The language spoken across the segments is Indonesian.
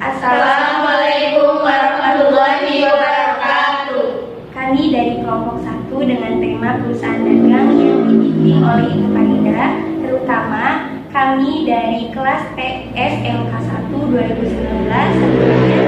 Assalamualaikum warahmatullahi wabarakatuh. Kami dari kelompok 1 dengan tema perusahaan dagang yang dibimbing oleh Ibu Farida, terutama kami dari kelas PSMK 1 2019. Sebelumnya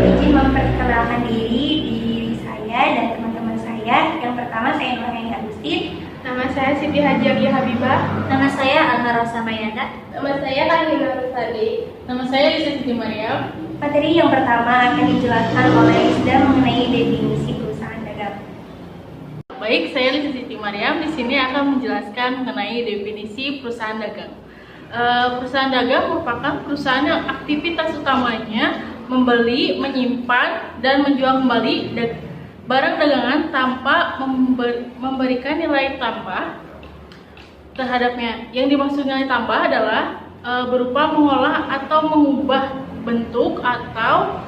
izin memperkenalkan diri saya dan teman-teman saya. Yang pertama saya Nurhani Agustin. Nama saya Siti Hajiah Habibah. Nama saya Alma Rosa Mayanda. Nama saya Karina Rusadi. Nama saya Lisa Siti Mariam. Materi yang pertama akan dijelaskan oleh Isda mengenai definisi perusahaan dagang. Baik, saya Lisa Siti Mariam di sini akan menjelaskan mengenai definisi perusahaan dagang. Perusahaan dagang merupakan perusahaan yang aktivitas utamanya membeli, menyimpan, dan menjual kembali barang dagangan tanpa memberikan nilai tambah terhadapnya. Yang dimaksud nilai tambah adalah berupa mengolah atau mengubah bentuk atau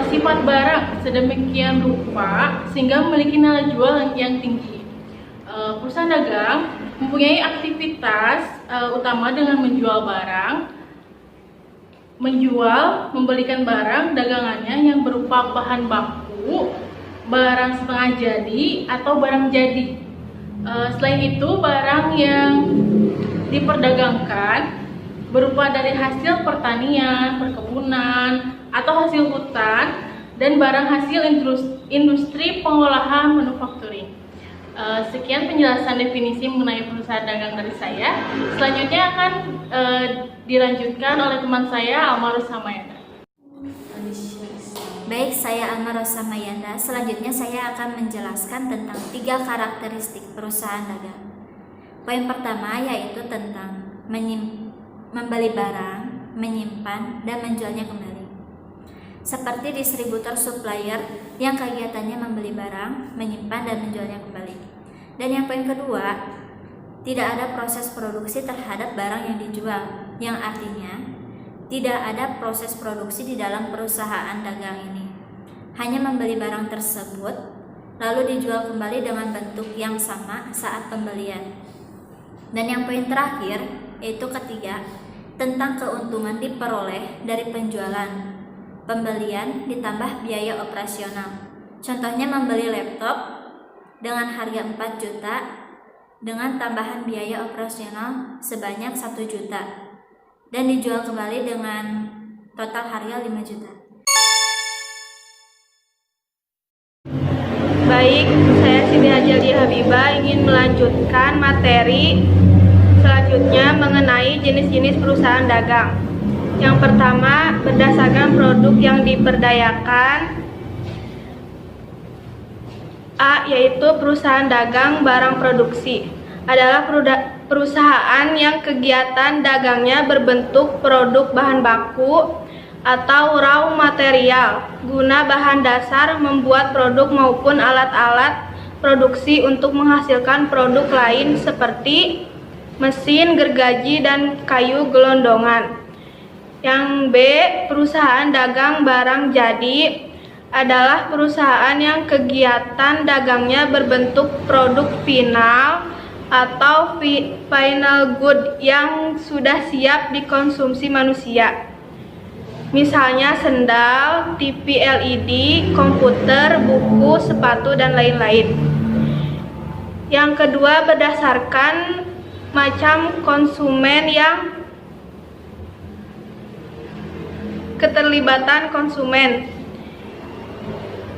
sifat barang sedemikian rupa sehingga memiliki nilai jual yang tinggi. Perusahaan dagang mempunyai aktivitas utama dengan menjual barang, membelikan barang dagangannya yang berupa bahan baku, barang setengah jadi atau barang jadi. Selain itu, barang yang diperdagangkan berupa dari hasil pertanian, perkebunan, atau hasil hutan, dan barang hasil industri pengolahan manufacturing. Sekian penjelasan definisi mengenai perusahaan dagang dari saya. Selanjutnya akan dilanjutkan oleh teman saya, Alma Rosa Mayanda. Baik, saya Alma Rosa Mayanda. Selanjutnya saya akan menjelaskan tentang 3 karakteristik perusahaan dagang. Poin pertama yaitu tentang membeli barang, menyimpan, dan menjualnya kembali. Seperti distributor supplier yang kegiatannya membeli barang, menyimpan, dan menjualnya kembali. Dan yang poin kedua, tidak ada proses produksi terhadap barang yang dijual, yang artinya tidak ada proses produksi di dalam perusahaan dagang ini. Hanya membeli barang tersebut, lalu dijual kembali dengan bentuk yang sama saat pembelian. Dan yang poin terakhir, yaitu ketiga, tentang keuntungan diperoleh dari penjualan, pembelian ditambah biaya operasional. Contohnya membeli laptop dengan harga 4 juta dengan tambahan biaya operasional sebanyak 1 juta. Dan dijual kembali dengan total harga 5 juta. Baik, saya Siti Hajiah Habibah ingin melanjutkan materi selanjutnya mengenai jenis-jenis perusahaan dagang. Yang pertama, berdasarkan produk yang diperdayakan. A. Yaitu perusahaan dagang barang produksi adalah perusahaan yang kegiatan dagangnya berbentuk produk bahan baku atau raw material guna bahan dasar membuat produk maupun alat-alat produksi untuk menghasilkan produk lain seperti mesin, gergaji, dan kayu gelondongan. Yang B. Perusahaan dagang barang jadi adalah perusahaan yang kegiatan dagangnya berbentuk produk final atau final good yang sudah siap dikonsumsi manusia. Misalnya sendal, TV LED, komputer, buku, sepatu, dan lain-lain. Yang kedua, berdasarkan macam konsumen yang keterlibatan konsumen.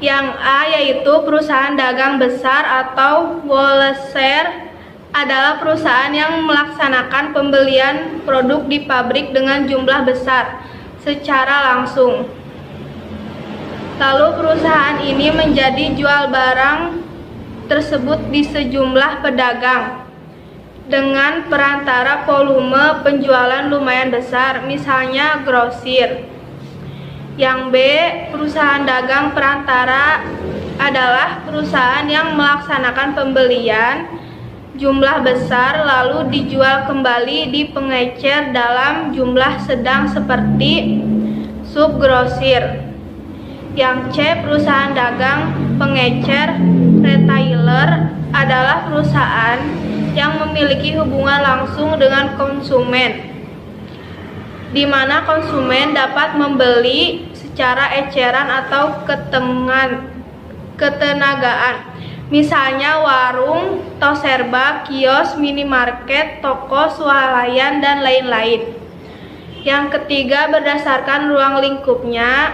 Yang A yaitu perusahaan dagang besar atau wholesaler adalah perusahaan yang melaksanakan pembelian produk di pabrik dengan jumlah besar secara langsung. Lalu perusahaan ini menjadi jual barang tersebut di sejumlah pedagang dengan perantara volume penjualan lumayan besar, misalnya grosir. Yang B, perusahaan dagang perantara adalah perusahaan yang melaksanakan pembelian jumlah besar lalu dijual kembali di pengecer dalam jumlah sedang seperti subgrosir. Yang C, perusahaan dagang pengecer retailer adalah perusahaan yang memiliki hubungan langsung dengan konsumen. di mana konsumen dapat membeli secara eceran atau ketenagaan. Misalnya warung, tos serba, kios, minimarket, toko swalayan, dan lain-lain. Yang ketiga, berdasarkan ruang lingkupnya.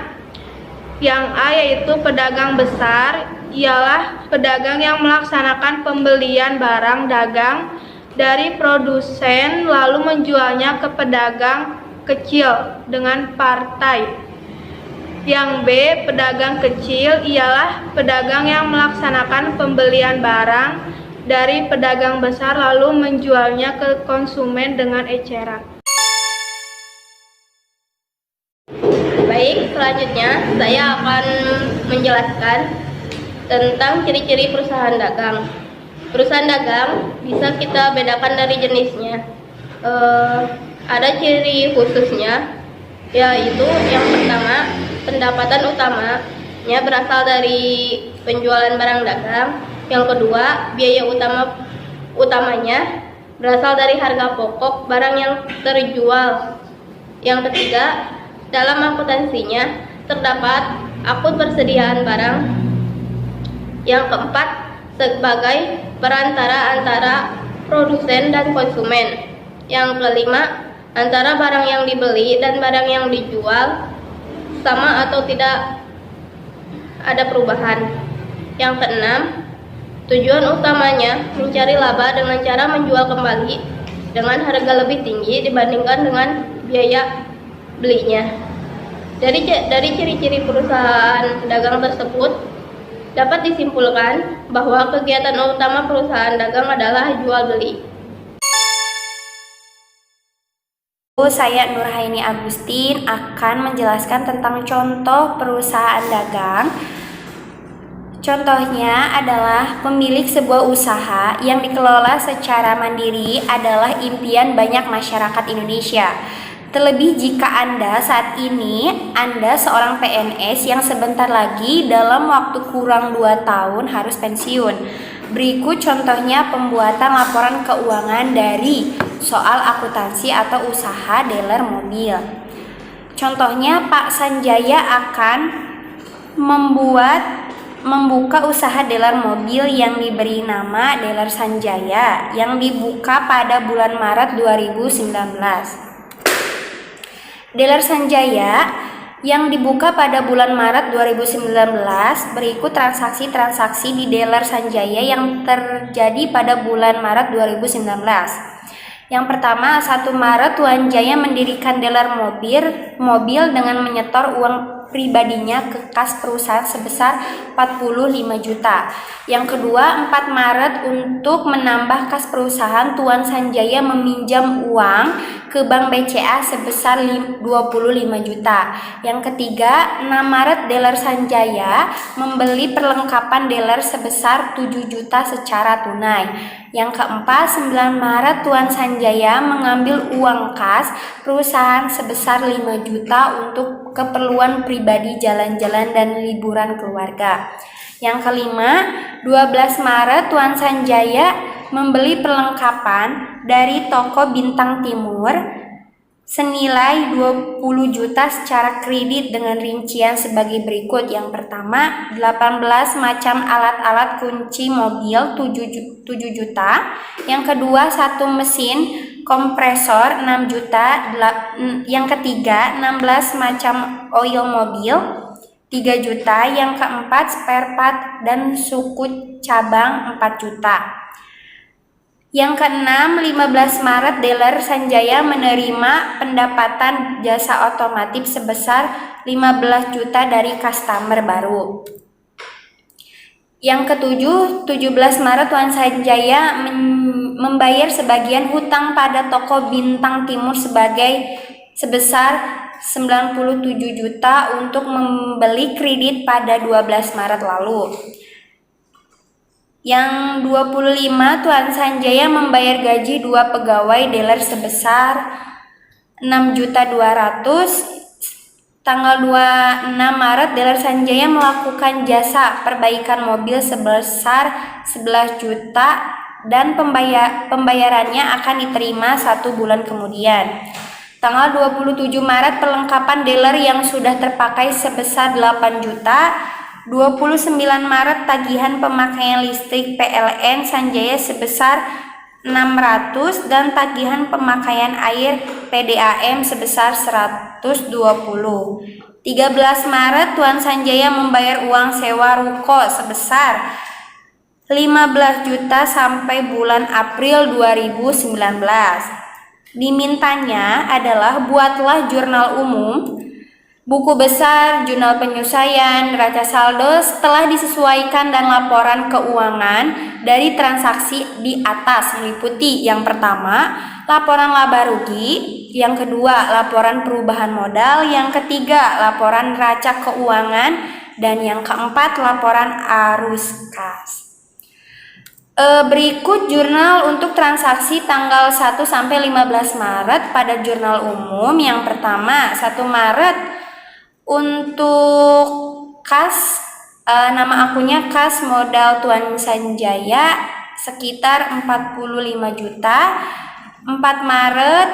Yang A yaitu pedagang besar, ialah pedagang yang melaksanakan pembelian barang dagang dari produsen lalu menjualnya ke pedagang kecil dengan partai. Yang B, pedagang kecil, ialah pedagang yang melaksanakan pembelian barang dari pedagang besar lalu menjualnya ke konsumen dengan eceran. Baik, selanjutnya saya akan menjelaskan tentang ciri-ciri perusahaan dagang. Perusahaan dagang bisa kita bedakan dari jenisnya. Ada ciri khususnya, yaitu yang pertama, pendapatan utamanya berasal dari penjualan barang dagang. Yang kedua, biaya utamanya berasal dari harga pokok barang yang terjual. Yang ketiga, dalam akuntansinya terdapat akun persediaan barang. Yang keempat, sebagai perantara antara produsen dan konsumen. Yang kelima, antara barang yang dibeli dan barang yang dijual sama atau tidak ada perubahan. Yang keenam, tujuan utamanya mencari laba dengan cara menjual kembali dengan harga lebih tinggi dibandingkan dengan biaya belinya. Dari ciri-ciri perusahaan dagang tersebut dapat disimpulkan bahwa kegiatan utama perusahaan dagang adalah jual beli. Saya Nurhaini Agustin akan menjelaskan tentang contoh perusahaan dagang. Contohnya adalah pemilik sebuah usaha yang dikelola secara mandiri adalah impian banyak masyarakat Indonesia. Terlebih jika Anda saat ini Anda seorang PNS yang sebentar lagi dalam waktu kurang 2 tahun harus pensiun. Berikut contohnya pembuatan laporan keuangan dari soal akuntansi atau usaha dealer mobil. Contohnya Pak Sanjaya akan membuka usaha dealer mobil yang diberi nama Dealer Sanjaya yang dibuka pada bulan Maret 2019. Dealer Sanjaya yang dibuka pada bulan Maret 2019. Berikut transaksi-transaksi di Dealer Sanjaya yang terjadi pada bulan Maret 2019. Yang pertama, 1 Maret Tuan Jaya mendirikan dealer mobil dengan menyetor uang pribadinya ke kas perusahaan sebesar 45 juta. Yang kedua, 4 Maret untuk menambah kas perusahaan, Tuan Sanjaya meminjam uang ke Bank BCA sebesar 25 juta. Yang ketiga, 6 Maret dealer Sanjaya membeli perlengkapan dealer sebesar 7 juta secara tunai. Yang keempat, 9 Maret Tuan Sanjaya mengambil uang kas perusahaan sebesar 5 juta untuk keperluan pribadi jalan-jalan dan liburan keluarga. Yang kelima, 12 Maret Tuan Sanjaya membeli perlengkapan dari toko Bintang Timur senilai 20 juta secara kredit dengan rincian sebagai berikut. Yang pertama, 18 macam alat-alat kunci mobil 7 juta. Yang kedua, 1 mesin kompresor 6 juta. Yang ketiga, 16 macam oil mobil 3 juta. Yang keempat, spare part dan suku cabang 4 juta. Yang keenam, 15 Maret dealer Sanjaya menerima pendapatan jasa otomotif sebesar 15 juta dari customer baru. Yang ketujuh, 17 Maret Tuan Sanjaya membayar sebagian hutang pada toko Bintang Timur sebesar 97 juta untuk membeli kredit pada 12 Maret lalu. Yang 25, Tuan Sanjaya membayar gaji 2 pegawai dealer sebesar 6.200.000. Tanggal 26 Maret dealer Sanjaya melakukan jasa perbaikan mobil sebesar 11 juta dan pembayarannya akan diterima 1 bulan kemudian. Tanggal 27 Maret perlengkapan dealer yang sudah terpakai sebesar 8 juta. 29 Maret tagihan pemakaian listrik PLN Sanjaya sebesar 600 dan tagihan pemakaian air PDAM sebesar 120. 13 Maret Tuan Sanjaya membayar uang sewa ruko sebesar 15 juta sampai bulan April 2019. Dimintanya adalah buatlah jurnal umum, buku besar, jurnal penyelesaian, neraca saldo setelah disesuaikan dan laporan keuangan dari transaksi di atas meliputi yang pertama, laporan laba rugi, yang kedua, laporan perubahan modal, yang ketiga, laporan neraca keuangan, dan yang keempat, laporan arus kas. Berikut jurnal untuk transaksi tanggal 1 sampai 15 Maret pada jurnal umum. Yang pertama, 1 Maret untuk kas, nama akunnya kas modal Tuan Sanjaya sekitar 45 juta. 4 Maret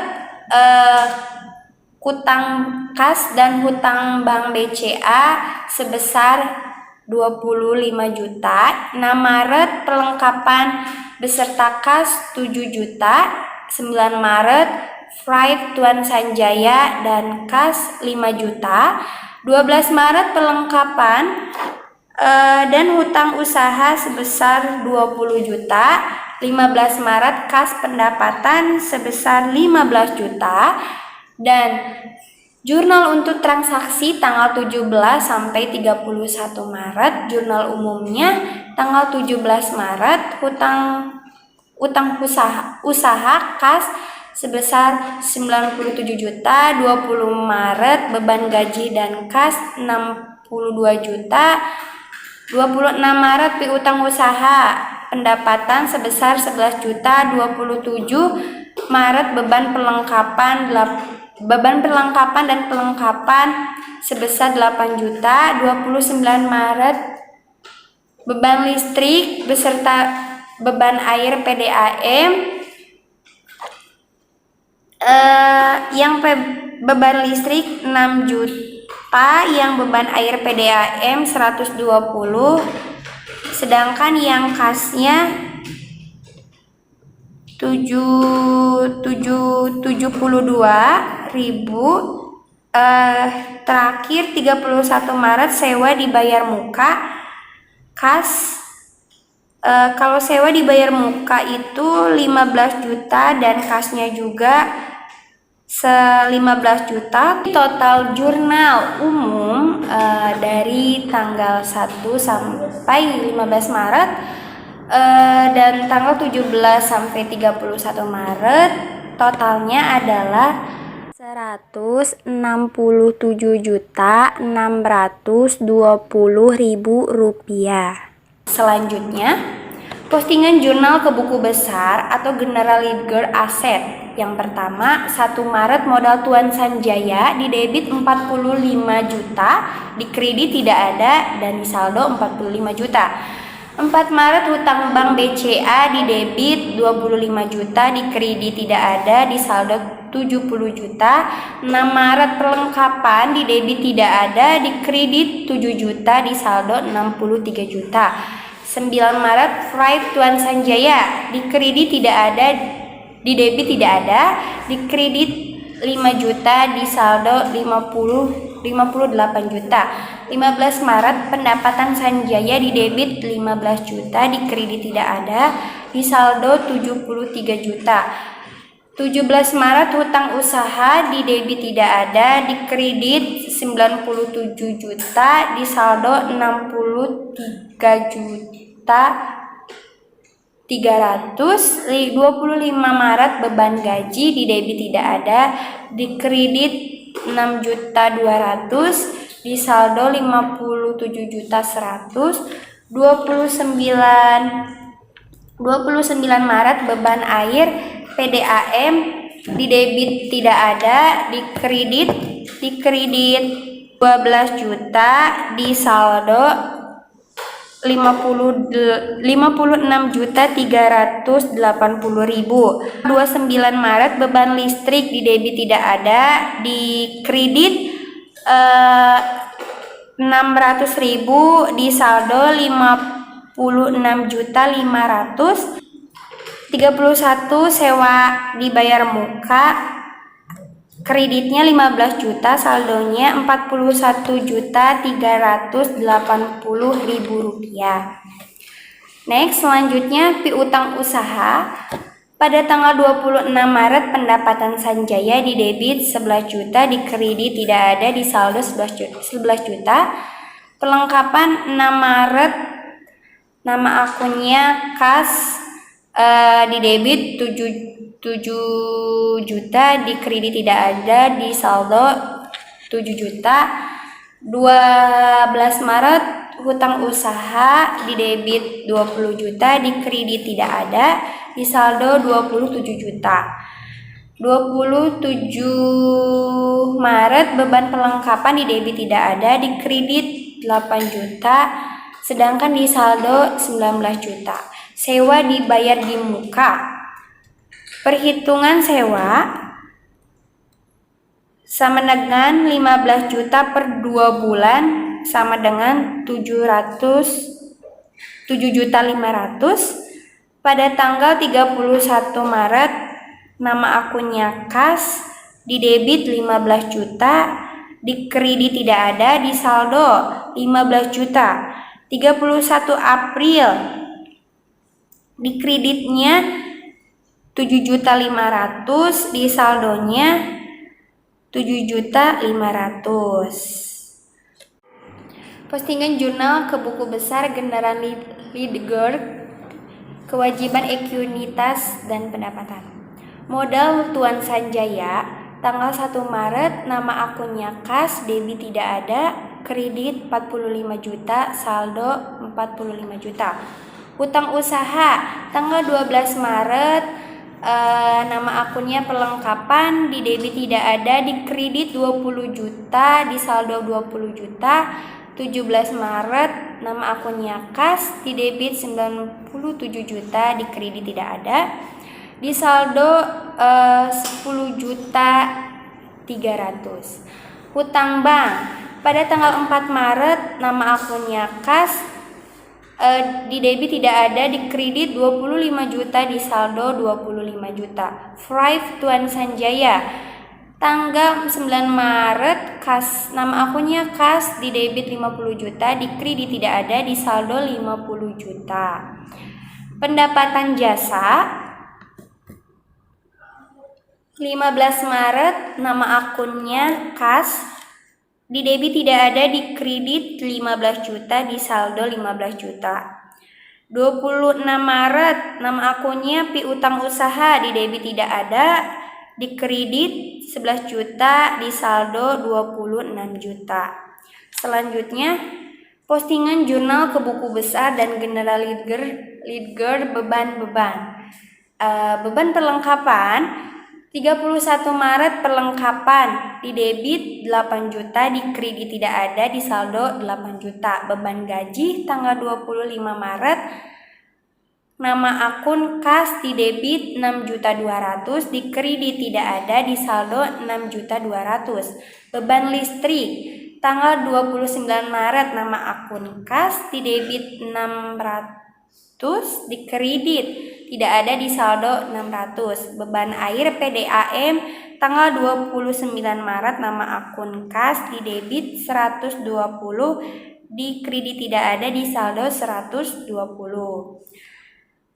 hutang kas dan hutang bank BCA sebesar 25 juta. 6 Maret perlengkapan beserta kas 7 juta. 9 Maret freight Tuan Sanjaya dan kas 5 juta. 12 Maret perlengkapan dan hutang usaha sebesar 20 juta. 15 Maret kas pendapatan sebesar 15 juta. Dan jurnal untuk transaksi tanggal 17 sampai 31 Maret, jurnal umumnya tanggal 17 Maret, utang usaha kas sebesar 97 juta, 20 Maret beban gaji dan kas 62 juta, 26 Maret piutang usaha pendapatan sebesar 11 juta, 27 Maret beban perlengkapan dan pelengkapan sebesar 8 juta. 29 Maret beban listrik beserta beban air PDAM beban listrik 6 juta, yang beban air PDAM 120, sedangkan yang kasnya 72.000. Terakhir 31 Maret sewa dibayar muka kas. Kalau sewa dibayar muka itu 15 juta dan kasnya juga 15 juta. Total jurnal umum dari tanggal 1 sampai 15 Maret dan tanggal 17 sampai 31 Maret totalnya adalah 167.620.000 rupiah. Selanjutnya, postingan jurnal ke buku besar atau General Ledger Asset. Yang pertama, 1 Maret modal Tuan Sanjaya di debit 45 juta, di kredit tidak ada dan di saldo 45 juta. 4 Maret hutang bank BCA di debit 25 juta, di kredit tidak ada, di saldo 70 juta. 6 Maret perlengkapan di debit tidak ada, di kredit 7 juta, di saldo 63 juta. 9 Maret freight Tuan Sanjaya di kredit tidak ada, di debit tidak ada, di kredit 5 juta, di saldo 58 juta. 15 Maret pendapatan Sanjaya di debit 15 juta, di kredit tidak ada, di saldo 73 juta. 17 Maret hutang usaha di debit tidak ada, di kredit 97 juta, di saldo 63 juta 300. 25 Maret beban gaji di debit tidak ada, di kredit 6 juta 200, di saldo 57 juta 100. 29 Maret beban air PDAM di debit tidak ada, di kredit 12 juta, di saldo 56.380.000. 29 Maret beban listrik di debit tidak ada, di kredit 600.000, di saldo 56.500.000. 31 sewa dibayar muka, kreditnya 15 juta, saldonya 41.380.000 rupiah. Next, selanjutnya piutang usaha. Pada tanggal 26 Maret pendapatan Sanjaya di debit 11 juta, di kredit tidak ada, di saldo 11 juta. Perlengkapan 6 Maret nama akunnya kas, di debit 7 juta, di kredit tidak ada, di saldo 7 juta. 12 Maret hutang usaha di debit 20 juta, di kredit tidak ada, di saldo 27 juta. 27 Maret beban perlengkapan di debit tidak ada, di kredit 8 juta, sedangkan di saldo 19 juta. Sewa dibayar di muka. Perhitungan sewa sama dengan 15 juta per 2 bulan, sama dengan 7.500.000. Pada tanggal 31 Maret nama akunnya kas, di debit 15 juta, di kredit tidak ada, di saldo 15 juta. 31 April di kreditnya 7.500.000, di saldonya 7.500.000. Postingan jurnal ke buku besar Gendaran Lidger, kewajiban ekuinitas dan pendapatan. Modal Tuan Sanjaya, tanggal 1 Maret nama akunnya kas, debit tidak ada, kredit 45 juta, saldo 45 juta. Hutang usaha tanggal 12 Maret nama akunnya perlengkapan, di debit tidak ada, di kredit 20 juta, di saldo 20 juta. 17 Maret nama akunnya kas, di debit 97 juta, di kredit tidak ada, di saldo 10 juta 300. Hutang bank pada tanggal 4 Maret nama akunnya kas, di debit tidak ada, di kredit 25 juta, di saldo 25 juta. Five Tuan Sanjaya tanggal 9 Maret kas, nama akunnya kas, di debit 50 juta, di kredit tidak ada, di saldo 50 juta. Pendapatan jasa 15 Maret nama akunnya kas, di debit tidak ada, di kredit 15 juta, di saldo 15 juta. 26 Maret nama akunnya piutang usaha, di debit tidak ada, di kredit 11 juta, di saldo 26 juta. Selanjutnya postingan jurnal ke buku besar dan General Lidger beban-beban. Beban perlengkapan 31 Maret perlengkapan, di debit 8 juta, di kredit tidak ada, di saldo 8 juta. Beban gaji tanggal 25 Maret nama akun kas, di debit 6.200.000, di kredit tidak ada, di saldo 6.200.000. Beban listrik tanggal 29 Maret nama akun kas, di debit 600, di kredit tidak ada, di saldo 600. Beban air PDAM tanggal 29 Maret nama akun kas, di debit 120, di kredit tidak ada, di saldo 120.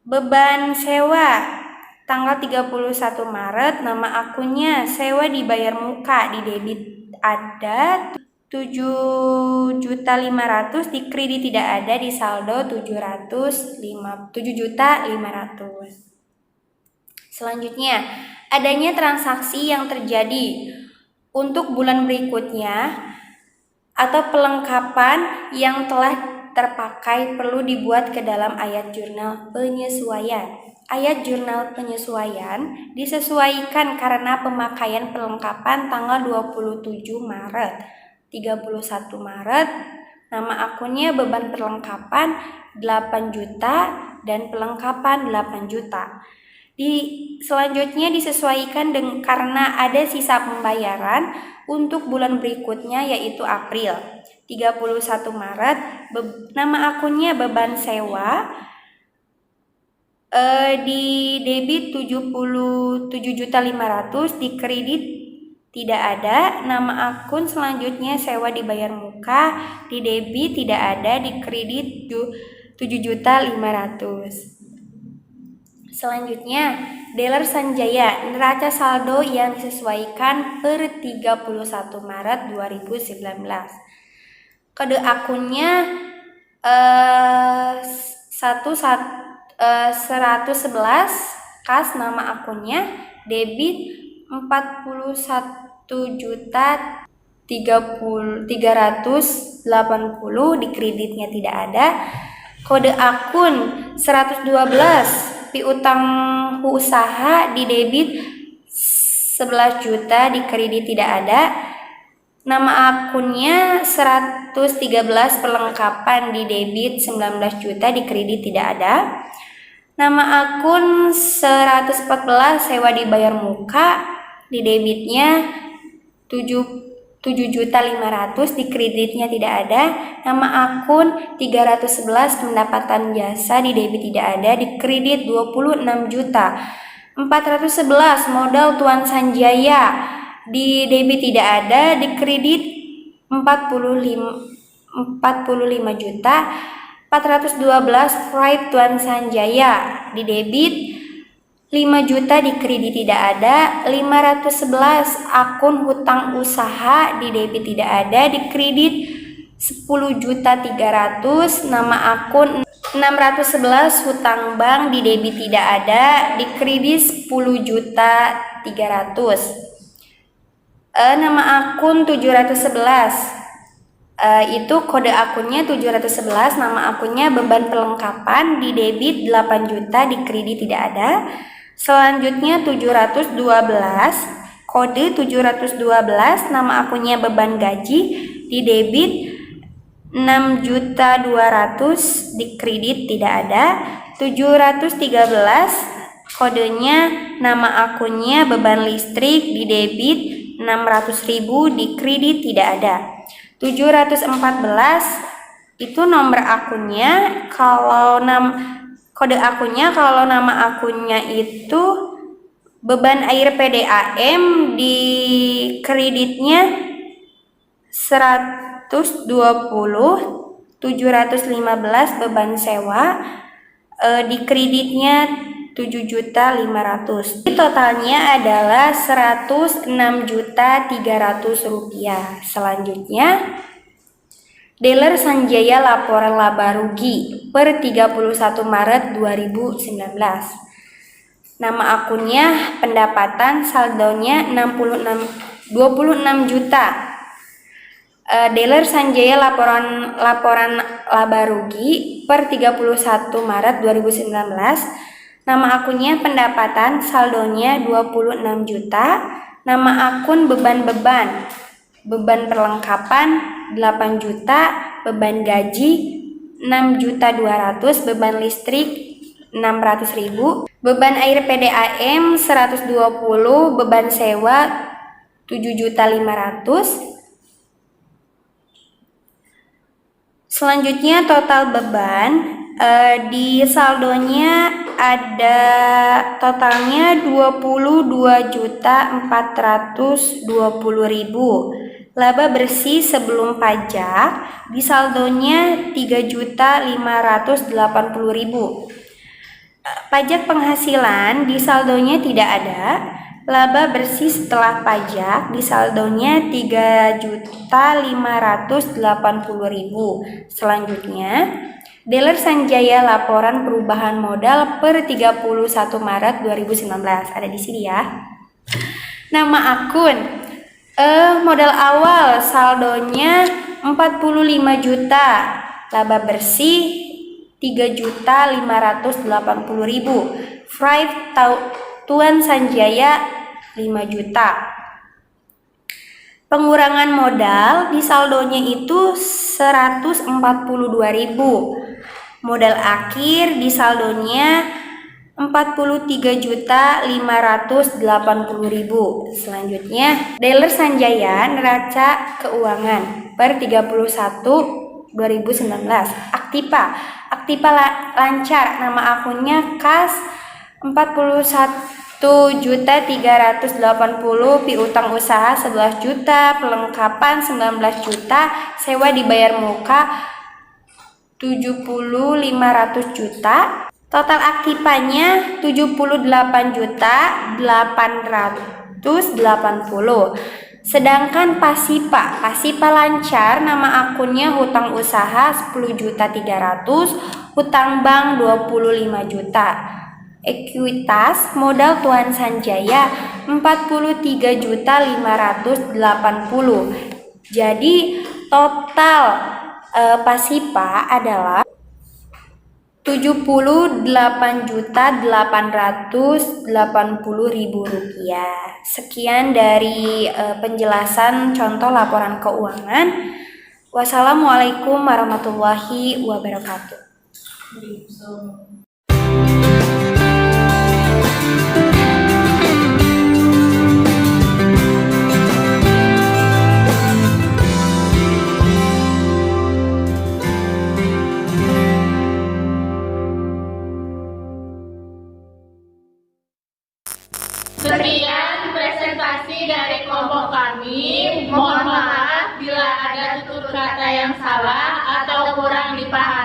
Beban sewa tanggal 31 Maret nama akunnya sewa dibayar muka, di debit ada 7.500.000, di kredit tidak ada, di saldo 7.500.000. Selanjutnya, adanya transaksi yang terjadi untuk bulan berikutnya atau perlengkapan yang telah terpakai perlu dibuat ke dalam ayat jurnal penyesuaian. Ayat jurnal penyesuaian disesuaikan karena pemakaian perlengkapan tanggal 27 Maret. 31 Maret Nama akunnya beban perlengkapan 8 juta dan pelengkapan 8 juta. Selanjutnya disesuaikan karena ada sisa pembayaran untuk bulan berikutnya yaitu April. 31 Maret nama akunnya beban sewa di debit 77.500, di kredit tidak ada. Nama akun selanjutnya sewa dibayar muka, di debit tidak ada, di kredit 7.500. Selanjutnya, dealer Sanjaya, neraca saldo yang disesuaikan per 31 Maret 2019. Kode akunnya 111, kas nama akunnya, debit 41.380, di kreditnya tidak ada. Kode akun 112, piutang usaha, di debit 11 juta, di kredit tidak ada. Nama akunnya 113, perlengkapan, di debit 19 juta, di kredit tidak ada. Nama akun 114, sewa dibayar muka, di debitnya 7.500, di kreditnya tidak ada. Nama akun 311, pendapatan jasa, di debit tidak ada, di kredit 26 juta. 411, modal Tuan Sanjaya, di debit tidak ada, di kredit 45 juta. 412, Pride Tuan Sanjaya, di debit 5 juta, di kredit tidak ada. 511, akun hutang usaha, di debit tidak ada, di kredit 10.300.000. Nama akun 611, hutang bank, di debit tidak ada, di kredit 10.300.000. Nama akun 711, itu kode akunnya 711, nama akunnya beban perlengkapan, di debit 8 juta, di kredit tidak ada. Selanjutnya 712, kode 712, nama akunnya beban gaji, di debit 6.200.000, di kredit tidak ada. 713, kodenya nama akunnya beban listrik, di debit 600.000, di kredit tidak ada. 714, itu nomor akunnya. Kode akunnya, kalau nama akunnya itu beban air PDAM, di kreditnya 120. 715, beban sewa, di kreditnya 7.500.000. Totalnya adalah 106.300.000 rupiah. Selanjutnya, dealer Sanjaya laporan laba rugi per 31 Maret 2019. Nama akunnya pendapatan, saldonya 26 juta. Dealer Sanjaya laporan laba rugi per 31 Maret 2019. Nama akunnya pendapatan, saldonya 26 juta. Nama akun beban perlengkapan 8 juta, beban gaji 6.200.000, beban listrik 600.000, beban air PDAM 120, beban sewa 7.500.000. Selanjutnya total beban, di saldonya ada totalnya 22.420.000. Laba bersih sebelum pajak di saldonya 3.580.000. Pajak penghasilan di saldonya tidak ada. Laba bersih setelah pajak di saldonya 3.580.000. Selanjutnya, dealer Sanjaya laporan perubahan modal per 31 Maret 2019. Ada di sini ya. Nama akun, modal awal saldonya 45 juta. Laba bersih 3.580.000. Fried Tuan Sanjaya 5 juta. Pengurangan modal di saldonya itu 142.000. Modal akhir di saldonya 43.580.000. Selanjutnya, Dealer Sanjaya neraca keuangan per 31/2019. Aktiva lancar, nama akunnya kas 41.380, piutang usaha 11 juta, pelengkapan 19 juta, sewa dibayar muka 70.500 juta. Total aktifanya 78.880. Sedangkan Pasipa lancar, nama akunnya hutang usaha 10.300, hutang bank 25 juta. Ekuitas modal Tuan Sanjaya 43.580. Jadi total Pasipa adalah 78.880.000 rupiah. Sekian dari penjelasan contoh laporan keuangan. Wassalamualaikum warahmatullahi wabarakatuh. Sekian presentasi dari kelompok kami. Mohon maaf bila ada tutur kata yang salah atau kurang dipahami.